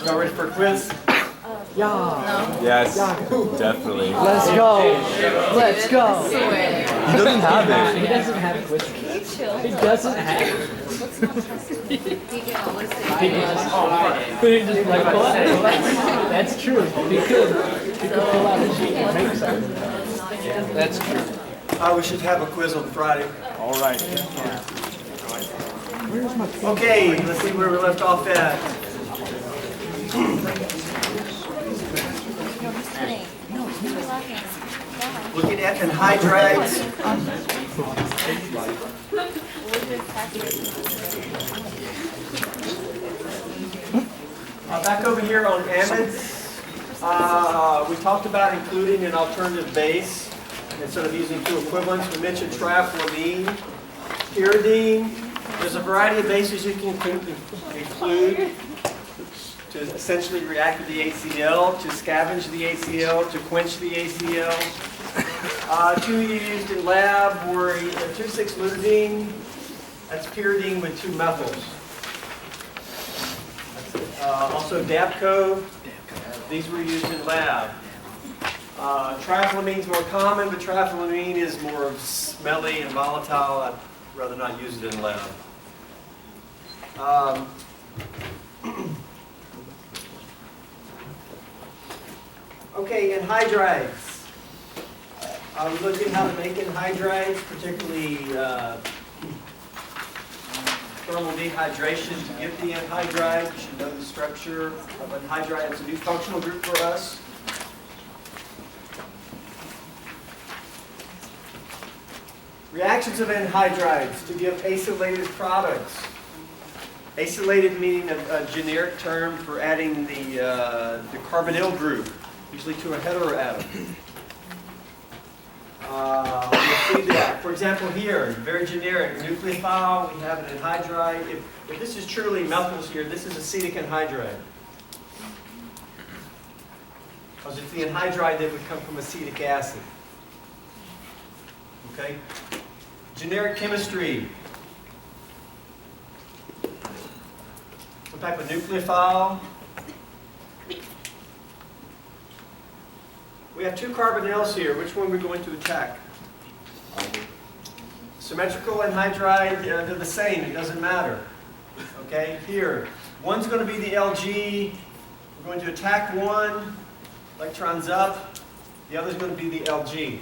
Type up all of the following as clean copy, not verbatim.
Y'all ready for a quiz? Yeah. Yes, definitely. Let's go. Let's go. He doesn't have it. He doesn't have quiz. He doesn't have it. That's true. He could pull out a sheet and make something. That's true. We should have a quiz on Friday. All right. Okay, let's see where we left off at. Looking at anhydrides. Back over here on amides, we talked about including an alternative base instead of using two equivalents. We mentioned trifluamine, pyridine. There's a variety of bases you can include to essentially react with the HCl, to scavenge the HCl, to quench the HCl. Two used in lab were 2,6-lutidine. That's pyridine with two methyls. Also Dapco. These were used in lab. Trifluamine is more common, but trifluamine is more smelly and volatile. I'd rather not use it in lab. Okay, anhydrides. We looked at how to make anhydrides, particularly thermal dehydration to get the anhydride. You should know the structure of anhydride. It's a new functional group for us. Reactions of anhydrides to give acylated products. Acylated meaning a generic term for adding the carbonyl group, usually to a heteroatom. We'll see that. For example, here, very generic, nucleophile, we have an anhydride. If this is truly methyls here, this is acetic anhydride. Because it's the anhydride that would come from acetic acid. Okay? Generic chemistry. Some type of nucleophile. We have two carbonyls here. Which one are we going to attack? Symmetrical anhydride, they're the same. It doesn't matter. Okay, here. One's going to be the Lg. We're going to attack one. Electrons up. The other's going to be the Lg.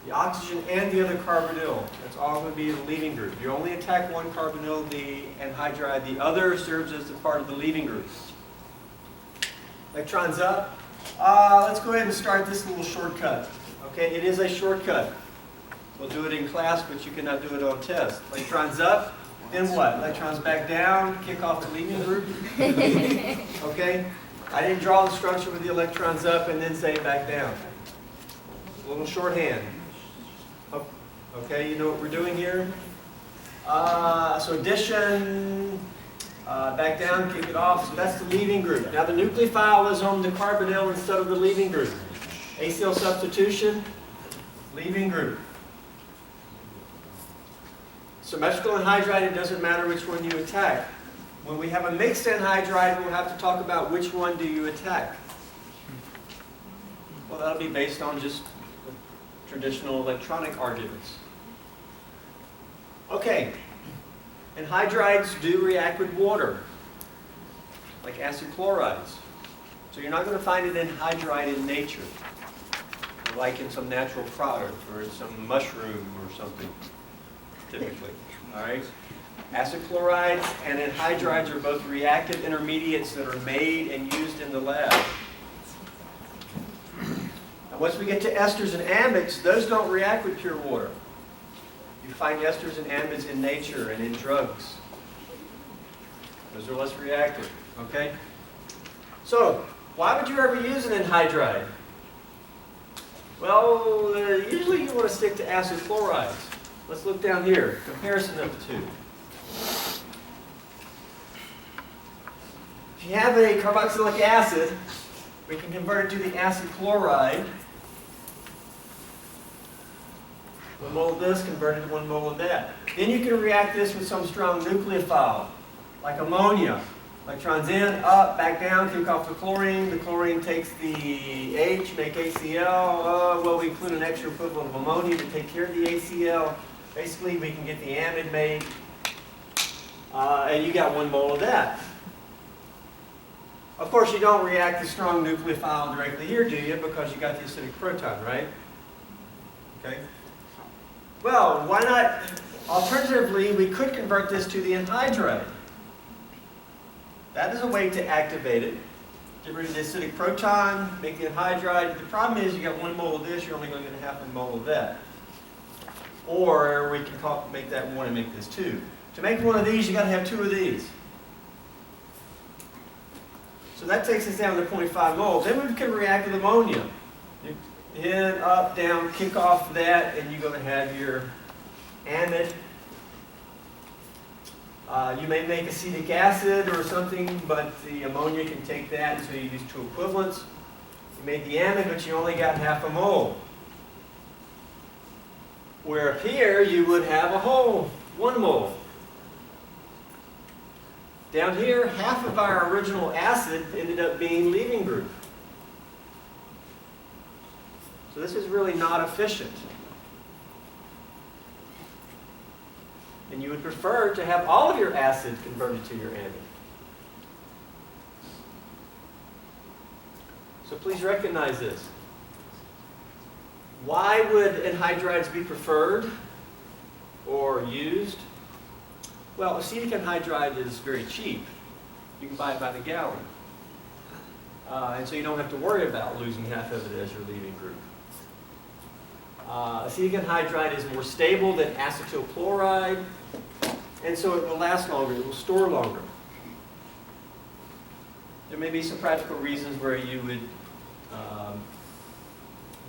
The oxygen and the other carbonyl. That's all going to be the leaving group. You only attack one carbonyl, the anhydride. The other serves as a part of the leaving group. Electrons up. Let's go ahead and start this little shortcut. Okay, it is a shortcut. We'll do it in class, but you cannot do it on test. Electrons up, then what? Electrons back down, kick off the leaving group. Okay? I didn't draw the structure with the electrons up and then say back down. A little shorthand. Okay, you know what we're doing here? So addition, back down, kick it off. So that's the leaving group. Now the nucleophile is on the carbonyl instead of the leaving group. Acyl substitution, leaving group. Symmetrical anhydride, it doesn't matter which one you attack. When we have a mixed anhydride, we'll have to talk about which one do you attack. Well, that'll be based on just traditional electronic arguments. Okay, anhydrides do react with water, like acid chlorides. So you're not going to find an anhydride in nature, like in some natural product or in some mushroom or something, typically. All right? Acid chlorides and anhydrides are both reactive intermediates that are made and used in the lab. Now, once we get to esters and amides, those don't react with pure water. You find esters and amides in nature and in drugs. Those are less reactive. Okay? So, why would you ever use an anhydride? Well, usually you want to stick to acid chlorides. Let's look down here. Comparison of the two. If you have a carboxylic acid, we can convert it to the acid chloride. 1 mole of this converted to 1 mole of that. Then you can react this with some strong nucleophile, like ammonia. Electrons in, up, back down, kick off the chlorine. The chlorine takes the H, make ACl. Well, we include an extra equivalent of ammonia to take care of the ACl. Basically, we can get the amide made. And you got 1 mole of that. Of course, you don't react the strong nucleophile directly here, do you? Because you got the acidic proton, right? Okay. Well, why not? Alternatively, we could convert this to the anhydride. That is a way to activate it. Get rid of the acidic proton, make the anhydride. The problem is you got 1 mole of this, you're only going to get half a mole of that. Or we can make that 1 and make this 2. To make 1 of these, you got to have 2 of these. So that takes us down to 0.5 moles. Then we can react with ammonia. In, up, down, kick off that, and you're going to have your amide. You may make acetic acid or something, but the ammonia can take that, and so you use 2 equivalents. You made the amide, but you only got half a mole. Where up here, you would have a whole 1 mole. Down here, half of our original acid ended up being leaving group. So this is really not efficient. And you would prefer to have all of your acid converted to your amide. So please recognize this. Why would anhydrides be preferred or used? Well, acetic anhydride is very cheap. You can buy it by the gallon. And so you don't have to worry about losing half of it as your leaving group. Acetic anhydride is more stable than acetyl chloride, and so it will last longer, it will store longer. There may be some practical reasons where you would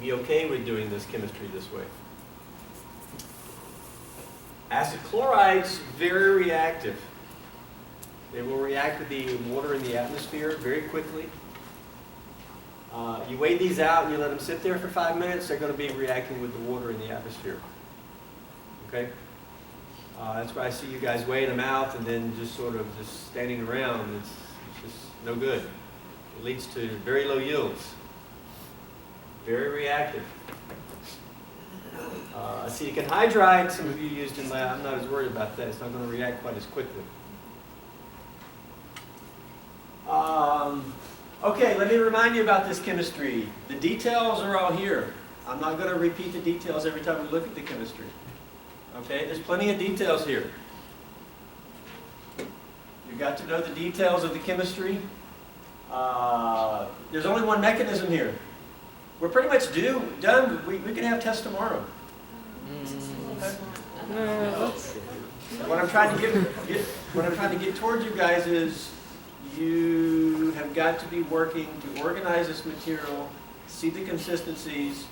be okay with doing this chemistry this way. Acid chlorides, very reactive. They will react with the water in the atmosphere very quickly. You weigh these out and you let them sit there for 5 minutes, they're going to be reacting with the water in the atmosphere. Okay? That's why I see you guys weighing them out and then just sort of just standing around. It's just no good. It leads to very low yields. Very reactive. Acetic anhydride, some of you used in lab, I'm not as worried about that. It's not going to react quite as quickly. Okay, let me remind you about this chemistry. The details are all here. I'm not going to repeat the details every time we look at the chemistry. Okay, there's plenty of details here. You've got to know the details of the chemistry. There's only 1 mechanism here. We're pretty much done. We can have tests tomorrow. Okay. What I'm trying to get towards you guys is you have got to be working to organize this material, see the consistencies,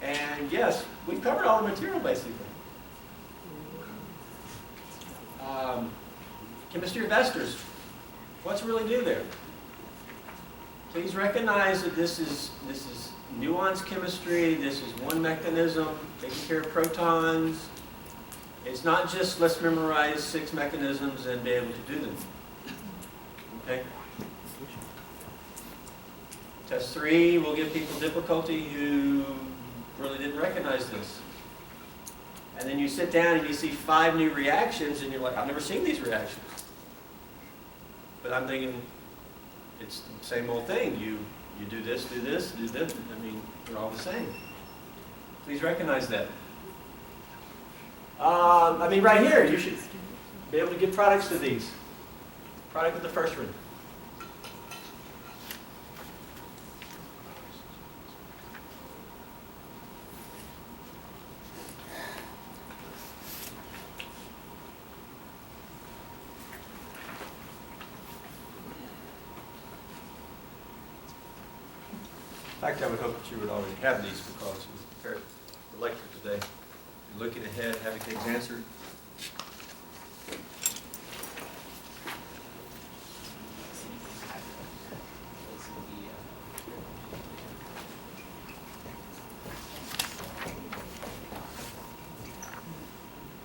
and yes, we've covered all the material basically. Chemistry of esters. What's really new there? Please recognize that this is nuanced chemistry. This is 1 mechanism, taking care of protons. It's not just let's memorize 6 mechanisms and be able to do them. Okay? Test 3 will give people difficulty who really didn't recognize this. And then you sit down and you see 5 new reactions and you're like, I've never seen these reactions. But I'm thinking, it's the same old thing. You do this, do this, do this. I mean, they're all the same. Please recognize that. I mean, right here, you should be able to give products to these. Product with the first one. In fact, I would hope that you would already have these because we prepared the lecture today. You're looking ahead, having things answered.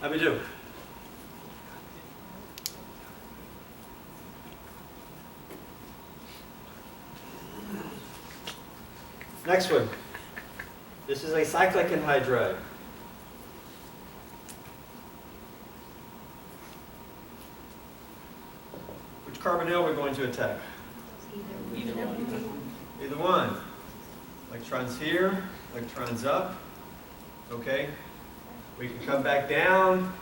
How we do? Next one. This is a cyclic anhydride. Which carbonyl are we going to attack? Either one. Electrons here, electrons up. Okay. We can come back down.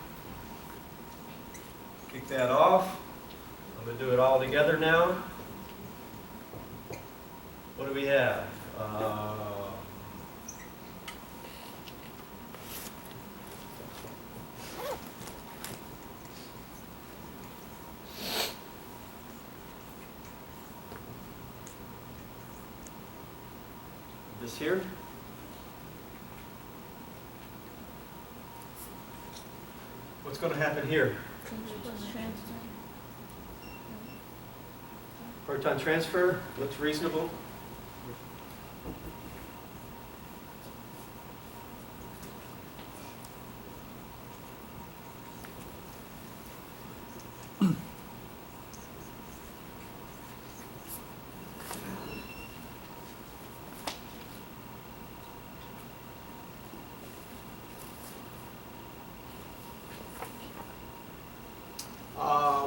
Kick that off. I'm going to do it all together now. What do we have? This here. What's going to happen here? Proton transfer looks reasonable.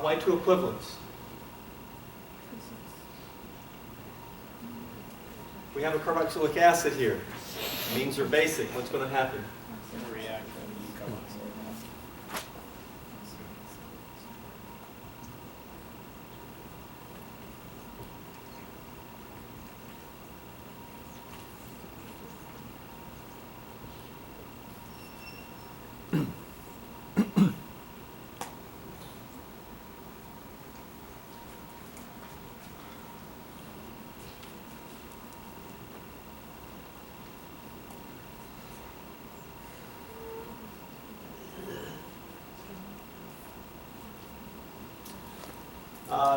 Why two equivalents? We have a carboxylic acid here. Means are basic. What's going to happen?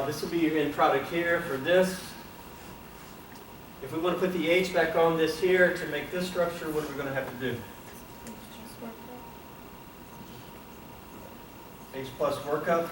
This will be your end product here for this. If we want to put the H back on this here to make this structure, what are we going to have to do? H plus workup.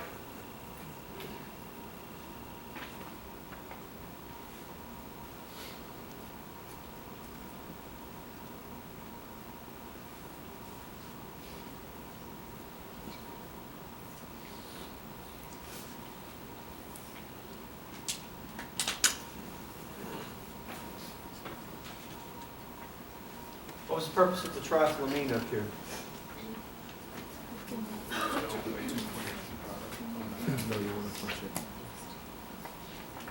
What was the purpose of the triethylamine up here? No, you want to push it.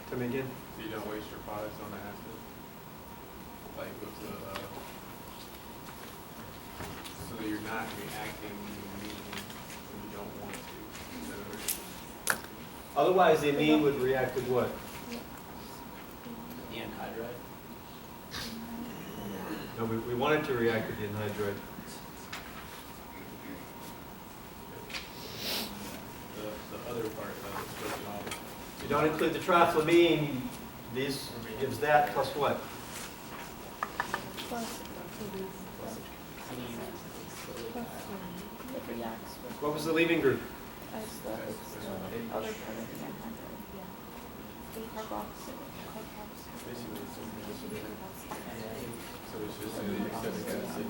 Tell me again. So you don't waste your products on the acid? Like with the, so that you're not reacting when you don't want to. Otherwise, the amine would react with what? The anhydride? No, we want it to react with the anhydride. The other part of it is broken off. If you don't include the triethylamine, this gives that plus what? What was the leaving group? So it's just the acetic acid.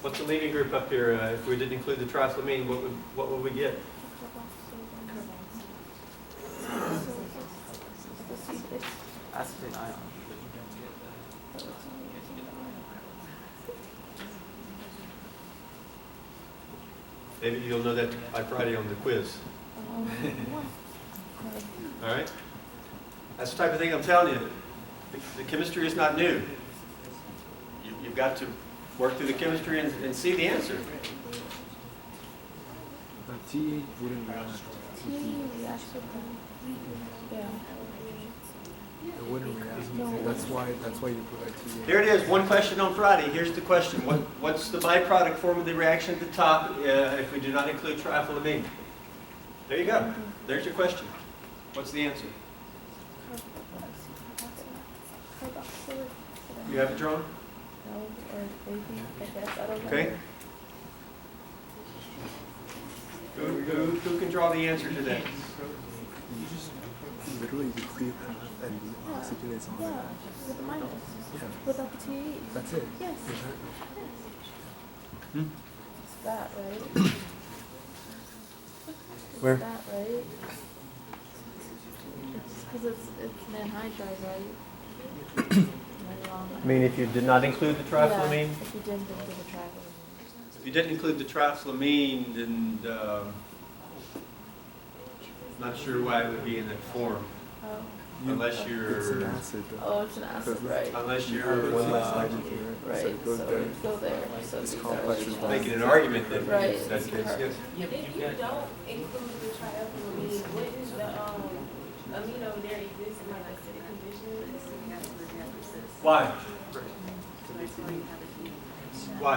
What's the leaving group up here? If we didn't include the triethylamine, what would we get? Acetate ion. Maybe you'll know that by Friday on the quiz. All right? That's the type of thing I'm telling you. The chemistry is not new. You've got to work through the chemistry and see the answer. But T wouldn't react. It wouldn't react. That's why you put a T. Here it is, one question on Friday. Here's the question. What's the byproduct form of the reaction at the top if we do not include triethylamine? There you go. There's your question. What's the answer? You have it drawn? No, or maybe, I guess, I don't know. Okay? Who can draw the answer to that? Literally, the clear path and the oxygen is on Yeah, it. with the minus, Yeah, without the TE. that's it. Yes. Exactly. It's that, right? Where? It's that, right? It's because it's an anhydride, right? Am I wrong? I mean, if you did not include the triethylamine? Yeah, if you didn't do the triethylamine. If you didn't include the triethylamine, then not sure why it would be in that form, Oh, unless It's an you're, acid, though. oh, it's an acid, right? unless You you're have one less nitrogen, right? Right, So it goes so there. it'd go there, so This these complex are is like making an argument that Right. that's the case. Yes. If you don't include the triethylamine, wouldn't the amino there exist in like acidic conditions? Why? Why?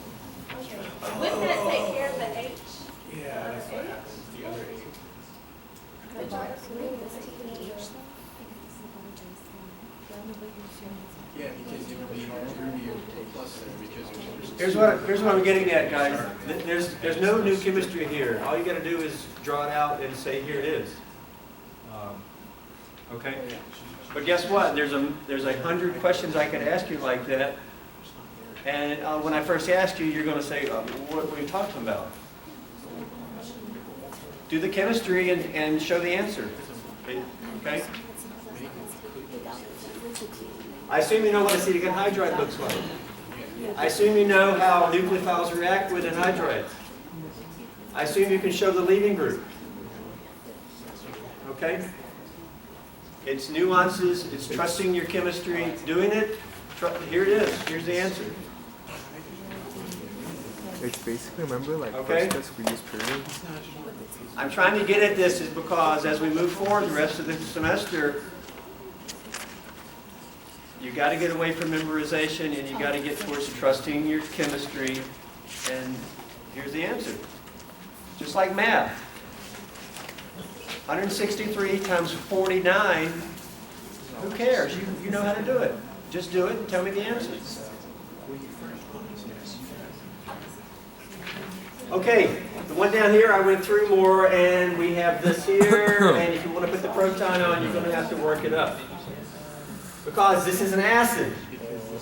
Wouldn't that take care of the H? Yeah, that's what happens, the other eight. The triethylamine, the TH? Yeah, because you would be plus there because Here's what I'm getting at, guys. There's no new chemistry here. All you got to do is draw it out and say, here it is. Okay? But guess what? There's 100 questions I could ask you like that. And when I first ask you, you're going to say, what were you talking about? Do the chemistry and show the answer. Okay? I assume you know what acetic anhydride looks like. I assume you know how nucleophiles react with anhydrides. I assume you can show the leaving group. Okay? It's nuances, it's trusting your chemistry, doing it. Here it is. Here's the answer. It's basically, remember, like, Okay. first test we use periods? I'm trying to get at this is because as we move forward the rest of the semester, you got to get away from memorization and you got to get towards trusting your chemistry. And here's the answer. Just like math. 163 times 49, who cares? You know how to do it. Just do it and tell me the answer. Okay, the one down here I went through more, and we have this here, and if you want to put the proton on, you're going to have to work it up. Because this is an acid.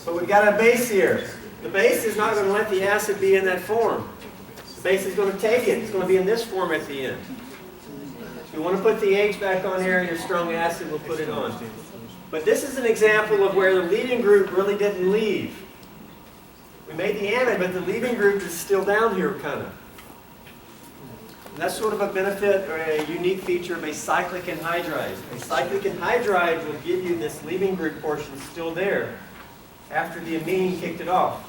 But we've got a base here. The base is not going to let the acid be in that form. The base is going to take it. It's going to be in this form at the end. If you want to put the H back on here, your strong acid will put it on. But this is an example of where the leaving group really didn't leave. We made the amide, but the leaving group is still down here, kind of. And that's sort of a benefit or a unique feature of a cyclic anhydride. A cyclic anhydride will give you this leaving group portion still there after the amine kicked it off.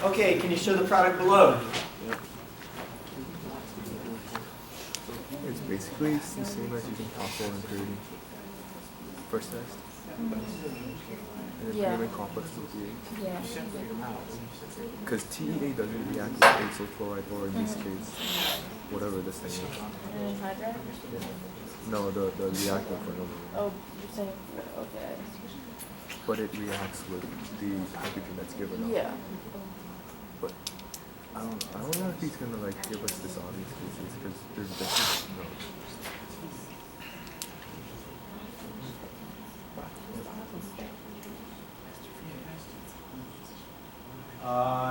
Okay, can you show the product below? It's basically the same as using alcohol and purity. First test. And then Yeah. pyramid complex with pH. Yeah. Because TEA doesn't react with acyl chloride, or in this case, whatever this thing is. Anhydride? No, the reactant for number. Oh, you're saying, okay. But it reacts with the hydrogen that's given off. Yeah. But I don't know if he's gonna like give us this obvious cases because there's definitely no.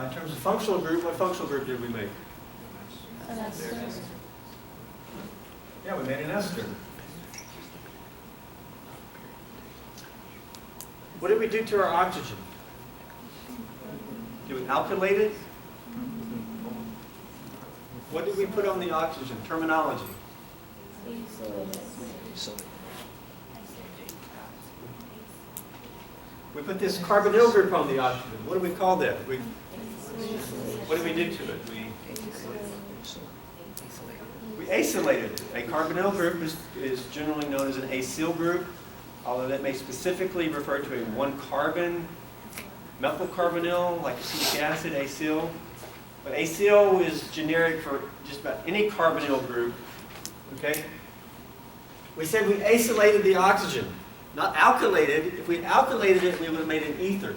In terms of functional group, what functional group did we make? An ester. Yeah, we made an ester. What did we do to our oxygen? Did we alkylate it? What did we put on the oxygen? Terminology. We put this carbonyl group on the oxygen. What do we call that? What did we do to it? We acylated it. A carbonyl group is generally known as an acyl group, although that may specifically refer to a one carbon methyl carbonyl, like acetic acid, acyl. But acyl is generic for just about any carbonyl group. Okay? We said we acylated the oxygen, not alkylated. If we alkylated it, we would have made an ether.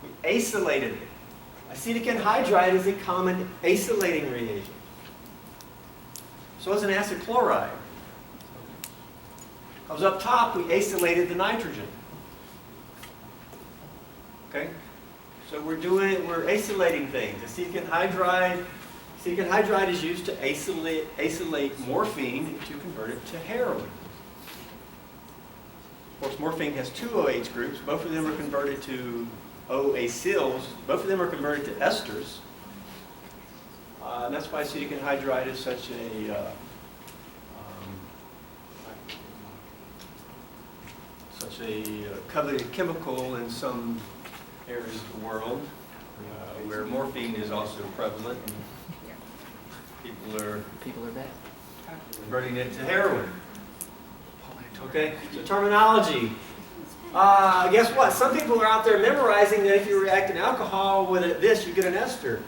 We acylated it. Acetic anhydride is a common acylating reagent. So is an acid chloride. Because up top, we acylated the nitrogen. Okay? So we're acylating things. Acetic anhydride is used to acylate morphine to convert it to heroin. Of course, morphine has two OH groups. Both of them are converted to O-acyls. Both of them are converted to esters. And that's why acetic anhydride is such a coveted chemical in some areas of the world where morphine is also prevalent. And People are bad. converting it to heroin. Okay, so terminology. Guess what? Some people are out there memorizing that if you react an alcohol with this, you get an ester.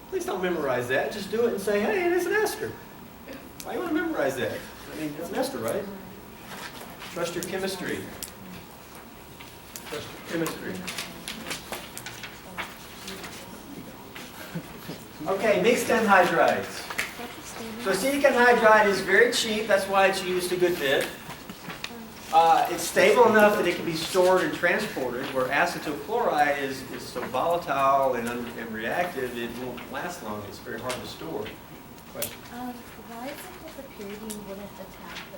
Please don't memorize that. Just do it and say, hey, it is an ester. Why do you want to memorize that? I mean, it's an ester, right? Trust your chemistry. Trust your chemistry. Okay, mixed anhydrides. So acetic anhydride is very cheap. That's why it's used a good bit. It's stable enough that it can be stored and transported, where acetyl chloride is so volatile and reactive, it won't last long. It's very hard to store. Question? Why is it that the pyridine wouldn't attack the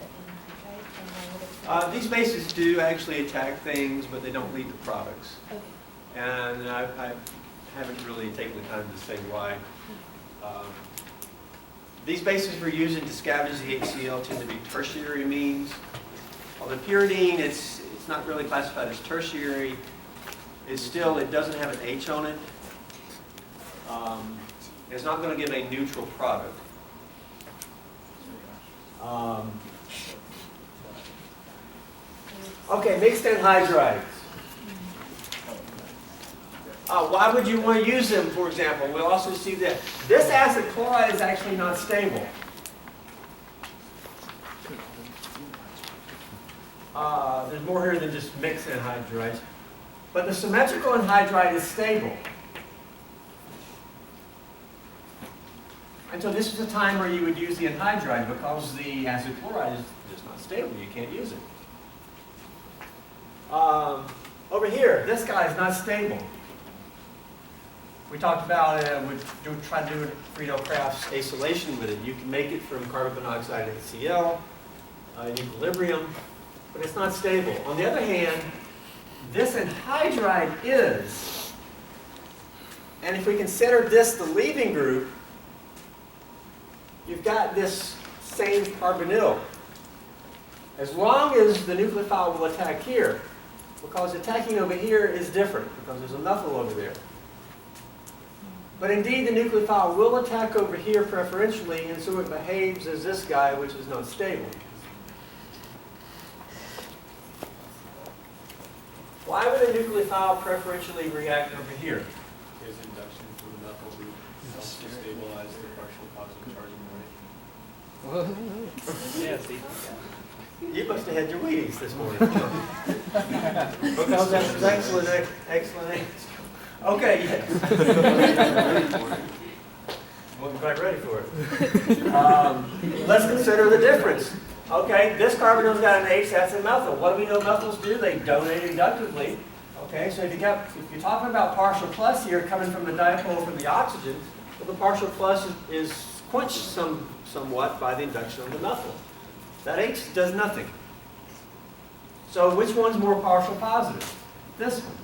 anhydride and why would it? These bases do actually attack things, but they don't lead to products. Okay. And I haven't really taken the time to say why. These bases we're using to scavenge the HCl tend to be tertiary amines. While the pyridine, it's not really classified as tertiary. It doesn't have an H on it. It's not going to give a neutral product. Okay, mixed anhydrides. Why would you want to use them, for example? We'll also see that this acid chloride is actually not stable. There's more here than just mixed anhydrides. But the symmetrical anhydride is stable. And so this is a time where you would use the anhydride because the acid chloride is just not stable. You can't use it. Over here, this guy is not stable. We talked about, try to do Friedel Crafts acylation with it. You can make it from carbon monoxide and HCl in equilibrium, but it's not stable. On the other hand, this anhydride is. And if we consider this the leaving group, you've got this same carbonyl. As long as the nucleophile will attack here, because attacking over here is different, because there's a methyl over there. But indeed, the nucleophile will attack over here preferentially, and so it behaves as this guy, which is not stable. Why would a nucleophile preferentially react over here? Is induction from the methyl group helps to stabilize the partial positive charging rate? Yeah, see? You must have had your Wheaties this morning. Because that was excellent, excellent answer. Okay, yes. Wasn't quite ready for it. Let's consider the difference. Okay, this carbonyl's got an H, that's a methyl. What do we know methyls do? They donate inductively. Okay, so if you're talking about partial plus here coming from the dipole from the oxygen, well, the partial plus is quenched somewhat by the induction of the methyl. That H does nothing. So which one's more partial positive? This one.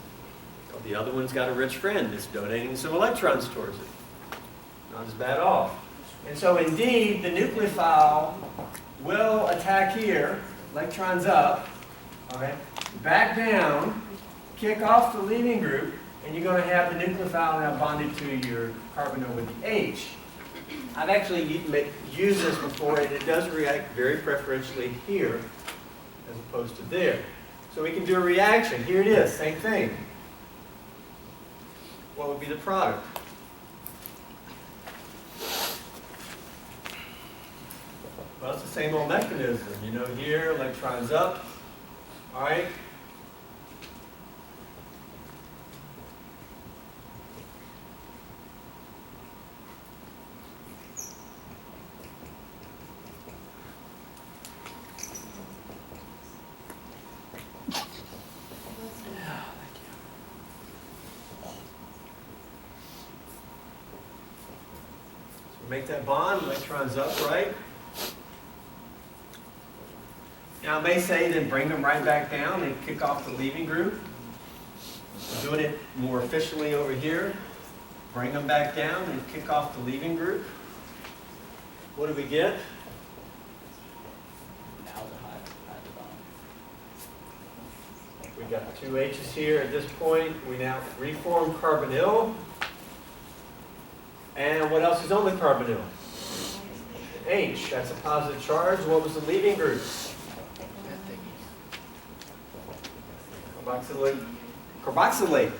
Well, the other one's got a rich friend that's donating some electrons towards it. Not as bad off. And so indeed, the nucleophile will attack here, electrons up, okay, back down, kick off the leaving group, and you're going to have the nucleophile now bonded to your carbonyl with the H. I've actually used this before, and it does react very preferentially here as opposed to there. So we can do a reaction. Here it is, same thing. what would be the product? Well, it's the same old mechanism. You know, here, electrons up, all right? Make that bond, electrons up, right? Now, I may say then bring them right back down and kick off the leaving group. Doing it more efficiently over here. Bring them back down and kick off the leaving group. What do we get? We got two H's here at this point. We now reform carbonyl. And what else is on the carbonyl? H, that's a positive charge. What was the leaving group? Carboxylate. Carboxylate.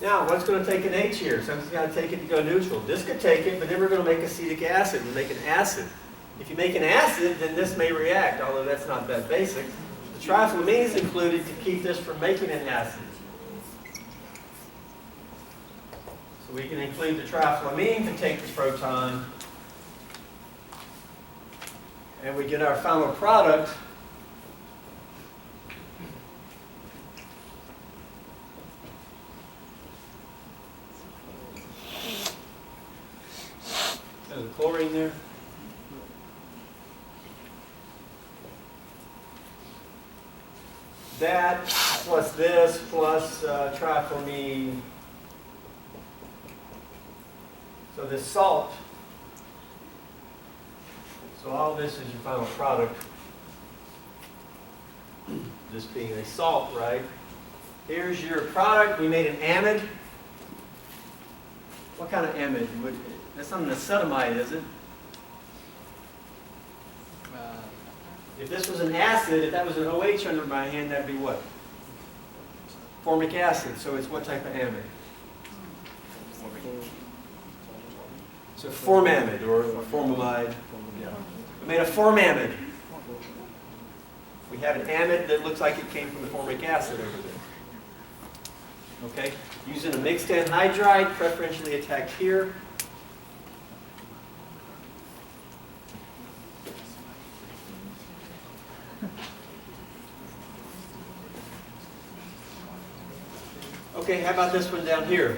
Now, what's going to take an H here? Something's got to take it to go neutral. This could take it, but then we're going to make acetic acid. We make an acid. If you make an acid, then this may react, although that's not that basic. The trifluamine is included to keep this from making an acid. So we can include the trifluamine to take the proton, and we get our final product. There's a chlorine there. That plus this plus trifluamine. So this salt, so all this is your final product. This being a salt, right? Here's your product. We made an amide. What kind of amide? That's not an acetamide, is it? If this was an acid, if that was an OH under my hand, that'd be what? Formic acid. So it's what type of amide? It's a formamide or a formamide. Yeah. We made a formamide. We have an amide that looks like it came from the formic acid over there. Okay? Using a mixed anhydride, preferentially attacked here. Okay, how about this one down here?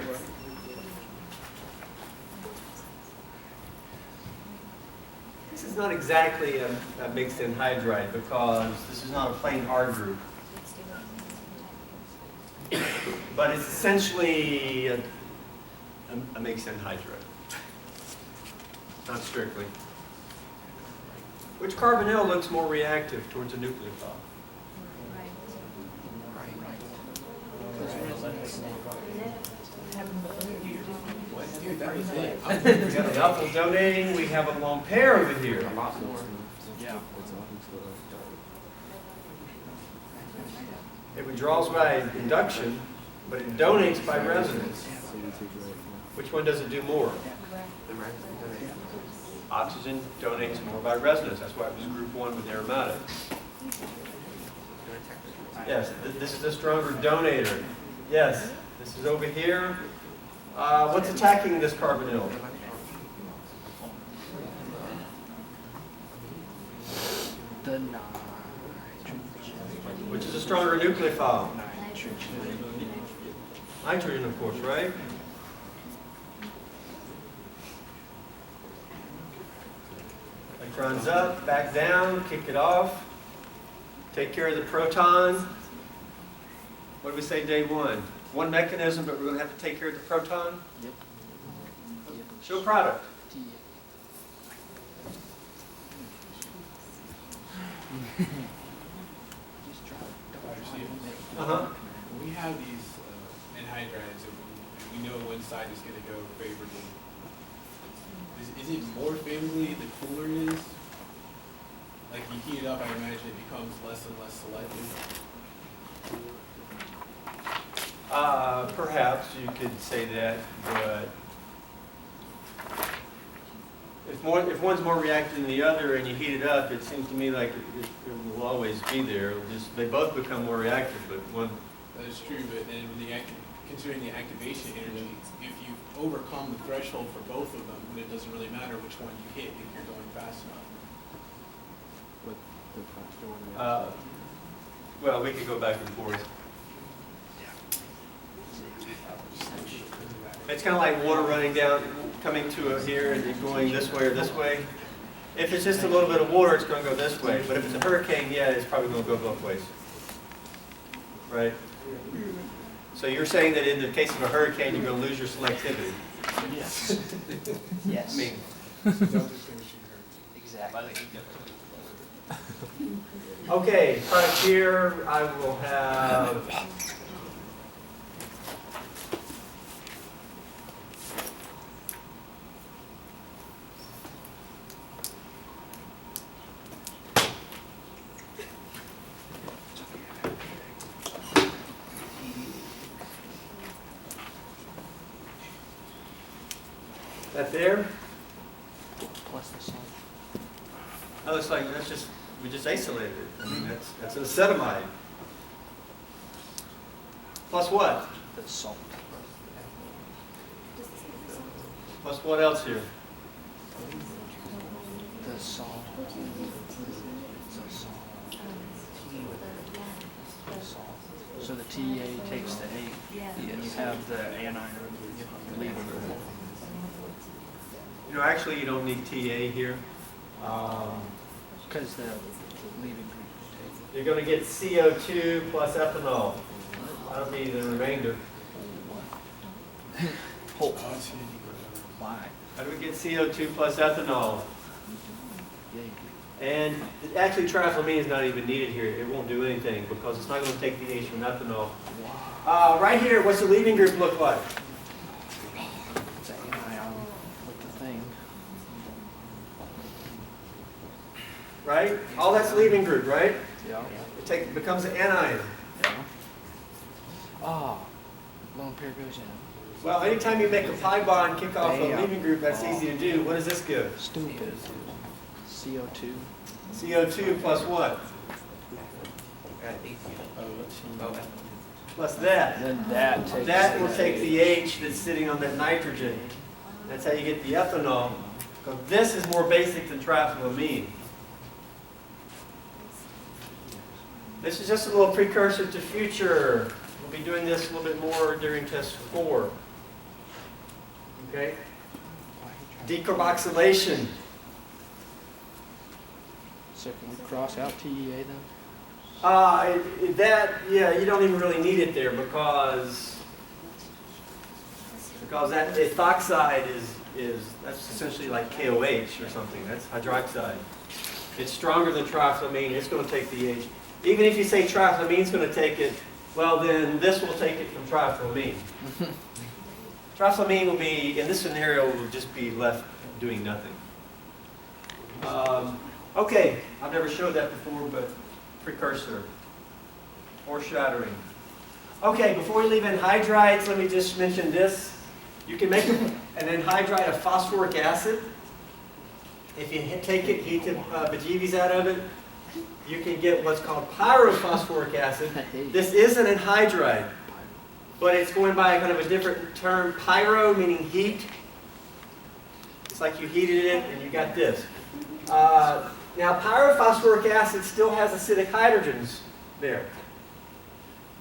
This is not exactly a mixed anhydride because this is not a plain R group. But it's essentially a mixed anhydride. Not strictly. Which carbonyl looks more reactive towards a nucleophile? We got an alpha donating, we have a lone pair over here. It withdraws by induction, but it donates by resonance. Which one does it do more? Oxygen donates more by resonance. That's why it was group 1 with aromatics. Yes, this is a stronger donator. Yes, this is over here. What's attacking this carbonyl? The Which is a stronger nucleophile? Nitrogen, of course, right? Electrons up, back down, kick it off. Take care of the proton. What did we say day 1? One mechanism, but we're going to have to take care of the proton? Yep. Show product. We have these anhydrides, and we know one side is going to go favorably. Is it more favorably the cooler it is? Like you heat it up, I imagine it becomes less and less selective. Perhaps you could say that, but if one's more reactive than the other and you heat it up, it seems to me like it will always be there. It'll just, they both become more reactive, but one. That is true, but then considering the activation energy, if you overcome the threshold for both of them, then it doesn't really matter which one you hit if you're going fast enough. What the faster one Well, we could go back and forth. It's kind of like water running down, coming to here and going this way or this way. If it's just a little bit of water, it's going to go this way. But if it's a hurricane, yeah, it's probably going to go both ways. Right? So you're saying that in the case of a hurricane, you're going to lose your selectivity. Yes. Yes. I mean, Don't distinguish your Exactly. okay, right here I will have. That there? Plus the salt. That looks like we just isolated it. I mean, that's an acetamide. Plus what? The salt. Plus what else here? The salt. The salt. So the TA takes the A, and you have the anion leaving. You know, actually, you don't need TA here. Because the leaving group You're going to get CO2 plus ethanol. That'll be the remainder. Whole. Why? How do we get CO2 plus ethanol? Yeah. And actually, triethylamine is not even needed here. It won't do anything because it's not going to take the H from ethanol. Right here, what's the leaving group look like? It's an anion with the thing. Right? All that's leaving group, right? Yeah. It becomes an anion. Yeah. Ah, lone pair goes in. Well, anytime you make a pi bond kick off a Bam. leaving group, that's easy to do. What does this give? Stupid. CO2. CO2 plus what? Plus that. Then that takes. That will take the H that's sitting on that nitrogen. That's how you get the ethanol. Because this is more basic than triethylamine. This is just a little precursor to future. We'll be doing this a little bit more during test 4. Okay? Decarboxylation. So can we cross out TEA then? Yeah, you don't even really need it there because that ethoxide that's essentially like KOH or something. That's hydroxide. It's stronger than triethylamine. It's going to take the H. Even if you say triethylamine is going to take it, well then this will take it from triethylamine. Triethylamine will be, in this scenario, will just be left doing nothing. Okay, I've never showed that before, but precursor, foreshadowing. Okay, before we leave anhydrides, let me just mention this. You can make an anhydride of phosphoric acid. If you take it, heat the bejeebies out of it, you can get what's called pyrophosphoric acid. This is an anhydride, but it's going by a kind of a different term. Pyro meaning heat. It's like you heated it and you got this. Now pyrophosphoric acid still has acidic hydrogens there.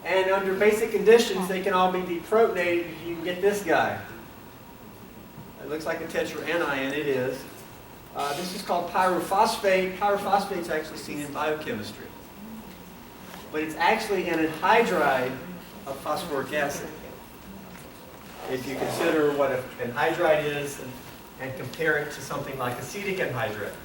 And under basic conditions, they can all be deprotonated. You can get this guy. It looks like a tetraanion. It is. This is called pyrophosphate. Pyrophosphate is actually seen in biochemistry. But it's actually an anhydride of phosphoric acid. If you consider what an anhydride is and compare it to something like acetic anhydride.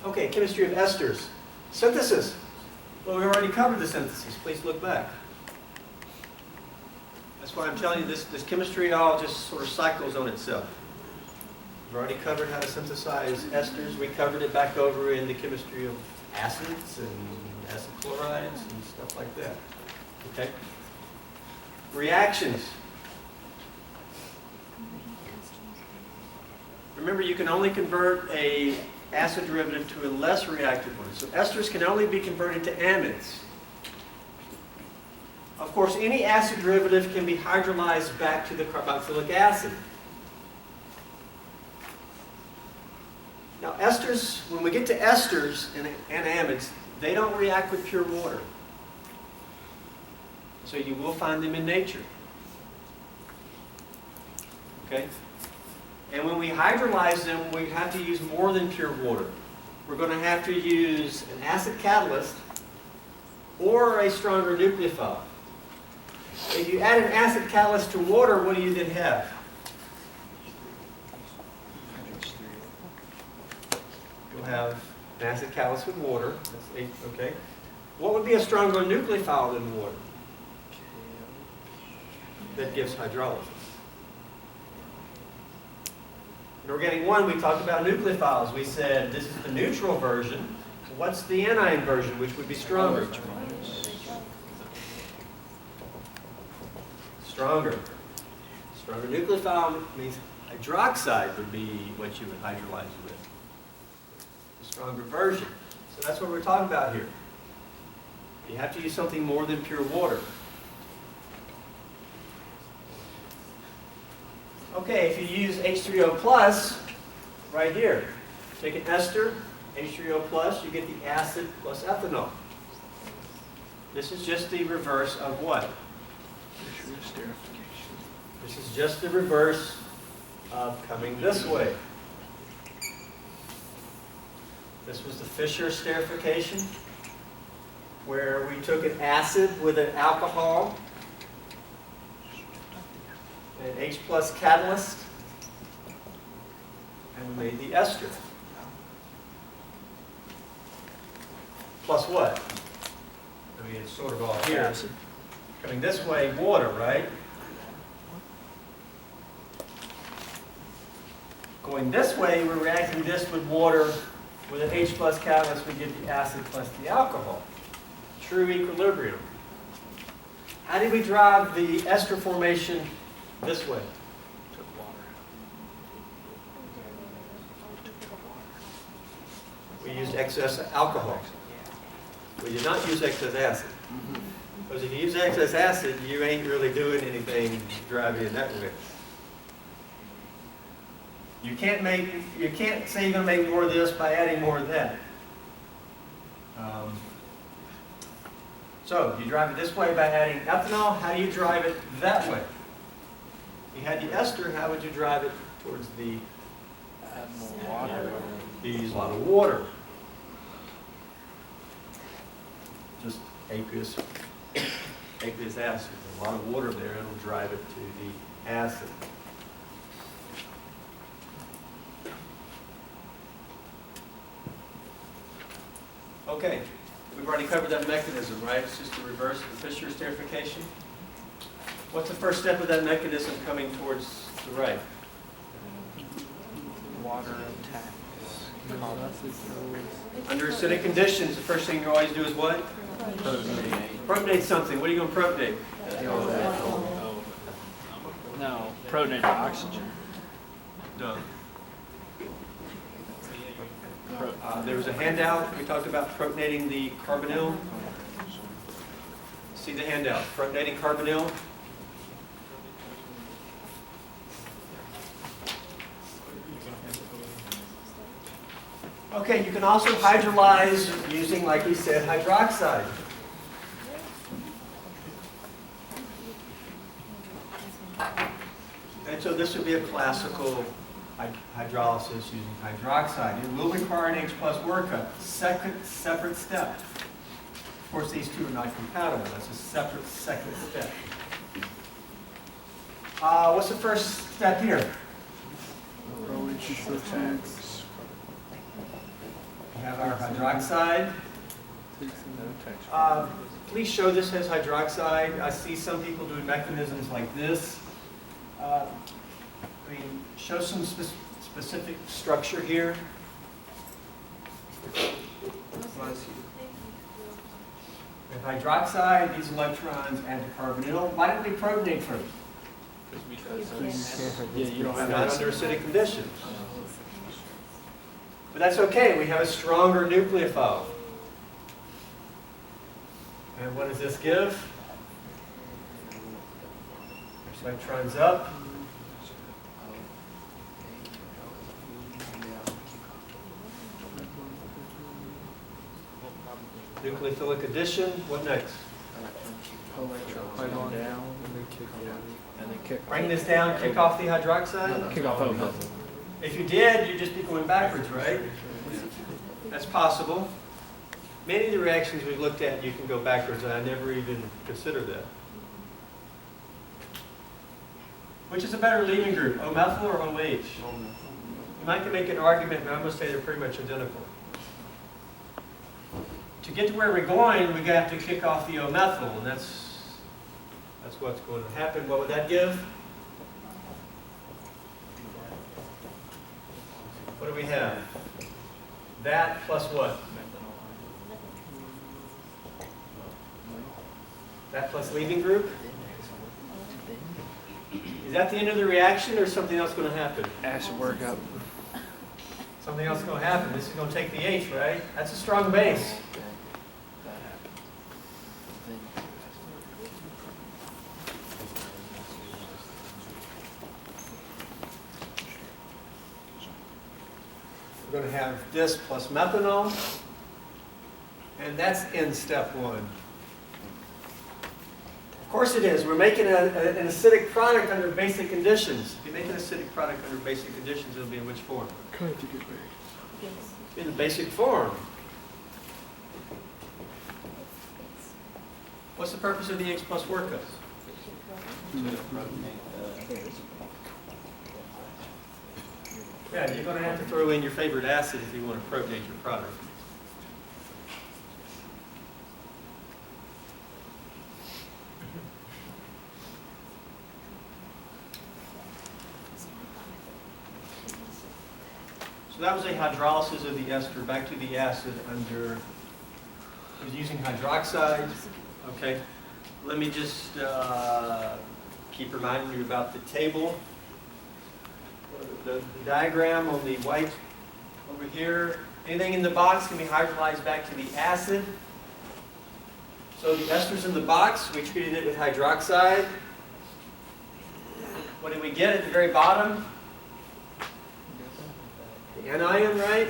Okay, chemistry of esters. Synthesis. Well, we already covered the synthesis. Please look back. That's That's why I'm telling you this chemistry all just sort of cycles on itself. We've already covered how to synthesize esters. We covered it back over in the chemistry of acids and acid chlorides and stuff like that. Okay? Reactions. Remember, you can only convert a acid derivative to a less reactive one. So esters can only be converted to amides. Of course, any acid derivative can be hydrolyzed back to the carboxylic acid. Now, esters, when we get to esters and amides, they don't react with pure water. So you will find them in nature. Okay? And when we hydrolyze them, we have to use more than pure water. We're going to have to use an acid catalyst or a stronger nucleophile. If you add an acid catalyst to water, what do you then have? You'll have an acid catalyst with water. That's 8, okay. What would be a stronger nucleophile than water? That gives hydrolysis. In organic 1, we talked about nucleophiles. We said this is the neutral version. What's the anion version, which would be stronger? Stronger. Stronger nucleophile means hydroxide would be what you would hydrolyze with. The stronger version. So that's what we're talking about here. You have to use something more than pure water. Okay, if you use H3O plus, right here, take an ester, H3O plus, you get the acid plus ethanol. This is just the reverse of what? This is just the reverse of coming this way. This was the Fischer esterification, where we took an acid with an alcohol, an H plus catalyst, and we made the ester. Plus what? I mean, it's sort of all here. Coming this way, water, right? Going this way, we're reacting this with water with an H plus catalyst, we get the acid plus the alcohol. True equilibrium. How did we drive the ester formation this way? We used excess alcohol. We did not use excess acid. Because if you use excess acid, you ain't really doing anything driving in that way. You can't say you're going to make more of this by adding more of that. So you drive it this way by adding ethanol. How do you drive it that way? If you had the ester, how would you drive it towards the? Add more water. You use a lot of water. Just aqueous acid. A lot of water there, it'll drive it to the acid. Okay, we've already covered that mechanism, right? It's just the reverse of the Fischer esterification. What's the first step of that mechanism coming towards the right? Water attacks. Under acidic conditions, the first thing you always do is what? Protonate something. What are you going to protonate? No, protonate oxygen. No. There was a handout. We talked about protonating the carbonyl. See the handout. Protonating carbonyl. Okay, you can also hydrolyze using, like we said, hydroxide. And so this would be a classical hydrolysis using hydroxide. It will require an H plus workup. Separate step. Of course, these two are not compatible. That's a separate second step. What's the first step here? We have our hydroxide. Please show this as hydroxide. I see some people doing mechanisms like this. Show some specific structure here. With hydroxide, these electrons add to carbonyl. Why didn't we protonate first? Yeah, you don't have Not that. under acidic conditions. But that's okay, we have a stronger nucleophile. And what does this give? Electrons up. Nucleophilic addition, what next? Down, and then kick off. And then kick. Bring this down, kick off the hydroxide? Kick off O. If you did, you'd just be going backwards, right? That's possible. Many of the reactions we've looked at, you can go backwards, and I never even considered that. Which is a better leaving group, O-methyl or OH? You might make an argument, but I'm going to say they're pretty much identical. To get to where we're going, we have to kick off the O-methyl, and that's what's going to happen. What would that give? What do we have? That plus what? That plus leaving group? Is that the end of the reaction, or is something else going to happen? Acid workup. Something else is going to happen. This is going to take the H, right? That's a strong base. We're going to have this plus methanol, and that's in step one. Of course it is. We're making an acidic product under basic conditions. If you make an acidic product under basic conditions, it'll be in which form? In the basic form. What's the purpose of the H plus workup? Yeah, you're going to have to throw in your favorite acid if you want to protonate your product. So that was a hydrolysis of the ester back to the acid under, I was using hydroxide. Okay, let me just keep reminding you about the table. The diagram on the white over here. Anything in the box can be hydrolyzed back to the acid. So the esters in the box, we treated it with hydroxide. What did we get at the very bottom? The anion, right?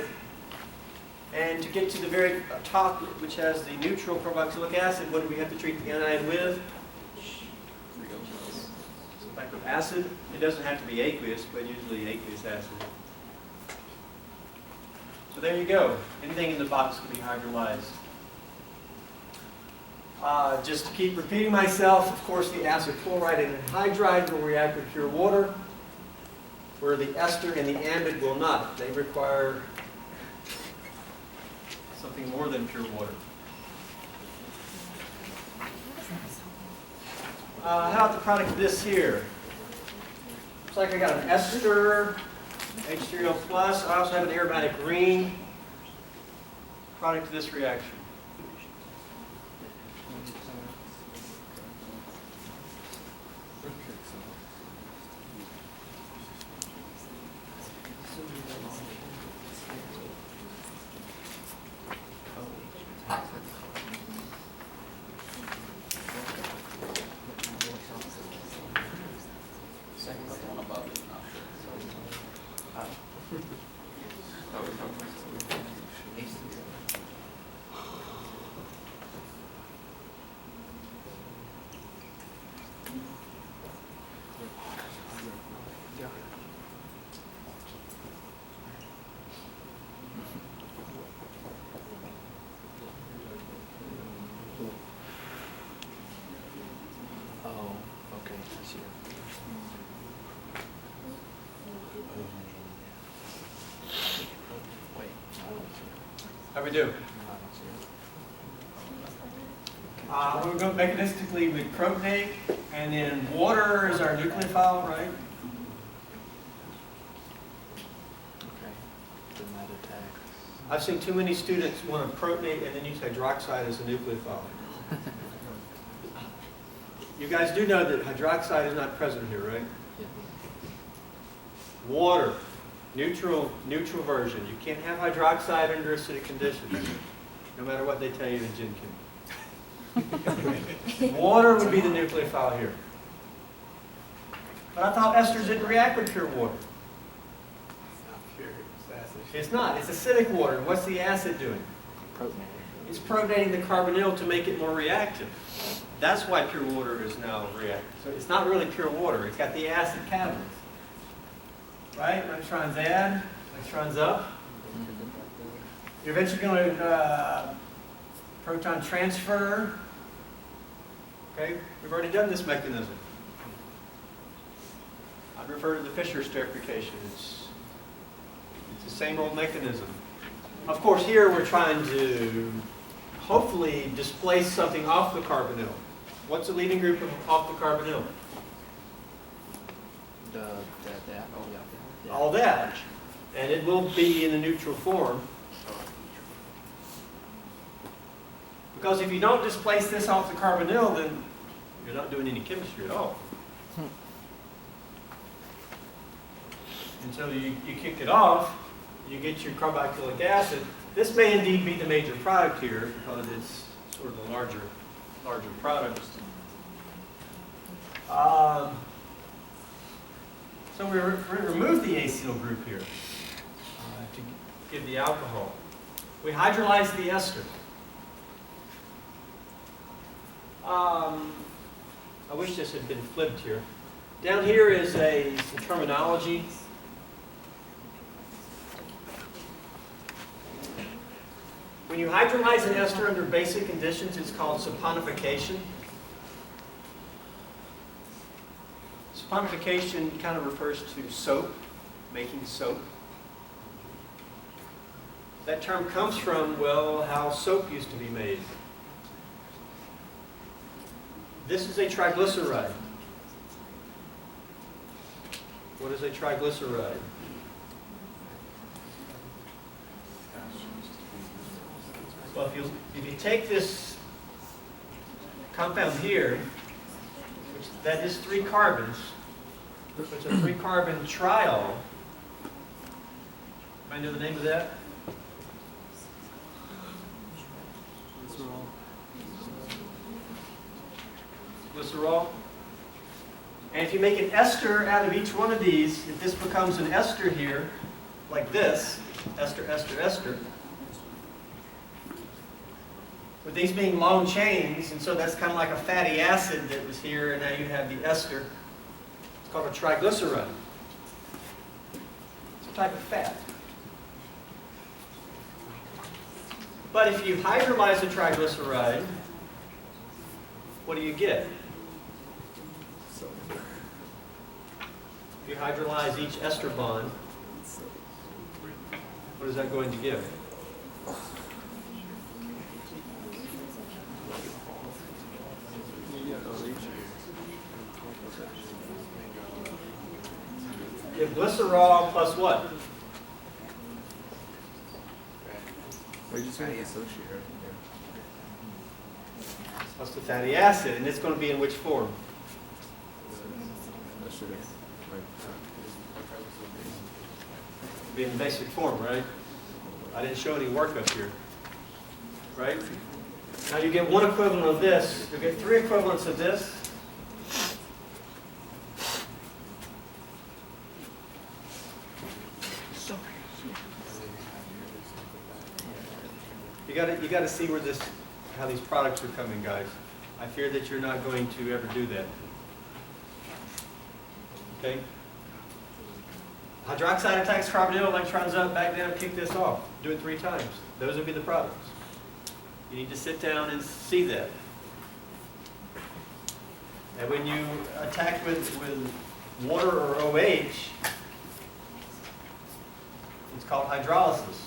And to get to the very top, which has the neutral carboxylic acid, what do we have to treat the anion with? Like with acid. It doesn't have to be aqueous, but usually aqueous acid. So there you go. Anything in the box can be hydrolyzed. Just to keep repeating myself, of course, the acid chloride and anhydride will react with pure water, where the ester and the amide will not. They require something more than pure water. How about the product of this here? Looks like I got an ester, H3O+. I also have an aromatic ring. Product of this reaction. How we do? We're going mechanistically with protonate, and then water is our nucleophile, right? Okay. Then that attack. I've seen too many students want to protonate and then use hydroxide as a nucleophile. You guys do know that hydroxide is not present here, right? Yeah. Water, neutral version. You can't have hydroxide under acidic conditions, no matter what they tell you in Gen Chem. Water would be the nucleophile here. But I thought esters didn't react with pure water. It's not pure, it's acid. It's not. It's acidic water. What's the acid doing? Protonate. It's protonating the carbonyl to make it more reactive. That's why pure water is now reactive. So it's not really pure water. It's got the acid catalyst. Right? Electrons add, electrons up. You're eventually going to proton transfer. Okay? We've already done this mechanism. I'd refer to the Fischer esterification. It's the same old mechanism. Of course, here we're trying to hopefully displace something off the carbonyl. What's the leading group off the carbonyl? Oh, yeah. All that. And it will be in a neutral form. Because if you don't displace this off the carbonyl, then you're not doing any chemistry at all. And so you kick it off, you get your carboxylic acid. This may indeed be the major product here because it's sort of the larger product. So we remove the acyl group here to give the alcohol. We hydrolyze the ester. I wish this had been flipped here. Down here is some terminology. When you hydrolyze an ester under basic conditions, it's called saponification. Saponification kind of refers to soap, making soap. That term comes from, well, how soap used to be made. This is a triglyceride. What is a triglyceride? Well, if you take this compound here, that is 3 carbons, so it's a 3-carbon triol. Anybody know the name of that? Glycerol. And if you make an ester out of each one of these, if this becomes an ester here, like this, ester, ester, ester, with these being long chains, and so that's kind of like a fatty acid that was here, and now you have the ester. It's called a triglyceride. It's a type of fat. But if you hydrolyze a triglyceride, what do you get? If you hydrolyze each ester bond, what is that going to give? Give glycerol plus what? Well, you're just going to associate right Plus the fatty acid, and it's going to be in which form? That should have. Be in basic form, right? I didn't show any work up here, right? Now you get one equivalent of this. You get 3 equivalents of this. You got to see where how these products are coming, guys. I fear that you're not going to ever do that. Okay? Hydroxide attacks carbonyl, electrons up, back down, kick this off. Do it 3 times. Those would be the products. You need to sit down and see that. And when you attack with water or OH, it's called hydrolysis.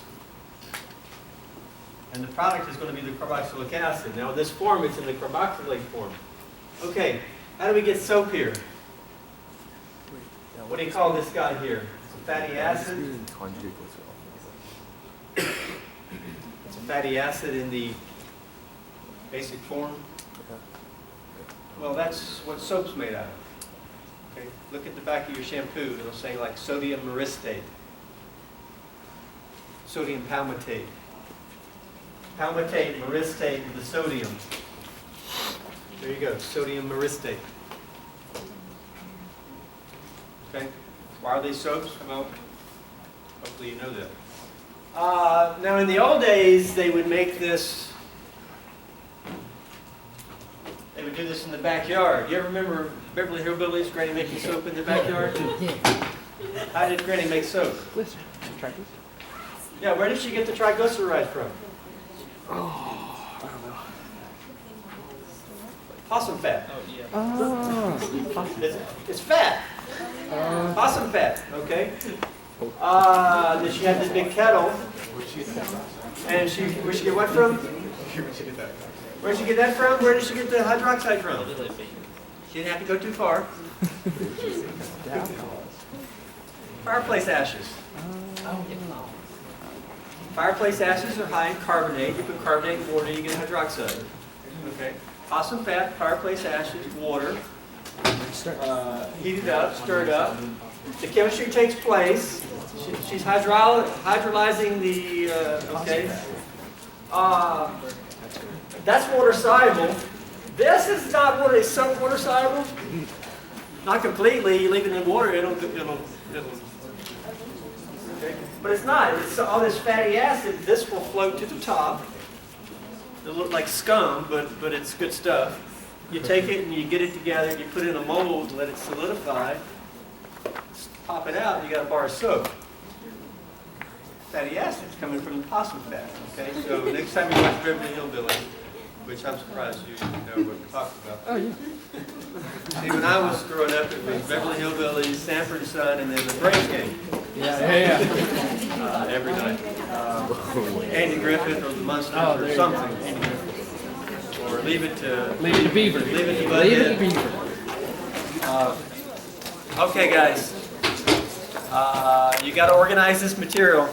And the product is going to be the carboxylic acid. Now in this form, it's in the carboxylate form. Okay, how do we get soap here? What do you call this guy here? It's a fatty acid. Conjugate glycerol. It's a fatty acid in the basic form. Well, that's what soap's made out of. Okay, look at the back of your shampoo. It'll say like sodium myristate, sodium palmitate. Palmitate, myristate, with the sodium. There you go, sodium myristate. Okay, why are they soaps? Well, hopefully you know that. Now in the old days, they would make this, they would do this in the backyard. You ever remember Beverly Hillbillies, Granny making soap in the backyard? How did Granny make soap? Listen, try this. Yeah, where did she get the triglyceride from? Oh, I don't know. Possum fat. Oh, It's fat. Possum fat, okay? Then she had this big kettle. And where'd she get what from? Where'd she get that from? Where did she get the hydroxide from? She didn't have to go too far. Fireplace ashes. Fireplace ashes are high in carbonate. You put carbonate in water, you get hydroxide. Okay. Possum fat, fireplace ashes, water. Heat it up, stir it up. The chemistry takes place. She's hydrolyzing the, okay. That's water soluble. This is not water, it's some water soluble. Not completely, you leave it in water, it'll okay. But it's not, it's all this fatty acid, this will float to the top. It'll look like scum, but it's good stuff. You take it and you get it together, you put it in a mold, let it solidify, pop it out, and you got a bar of soap. Fatty acids coming from the possum fat. Okay, so next time you watch Beverly Hillbillies, which I'm surprised you know what we're talking about. oh yeah. See, when I was growing up, it was Beverly Hillbillies, Sanford and Son, and then the Braves game Yeah. every night. Andy Griffith or the Munsters Oh, there or you something. Andy Griffith. Or Leave It to Beaver. Leave It to Leave it to Bud. Beaver. Okay, guys. You got to organize this material.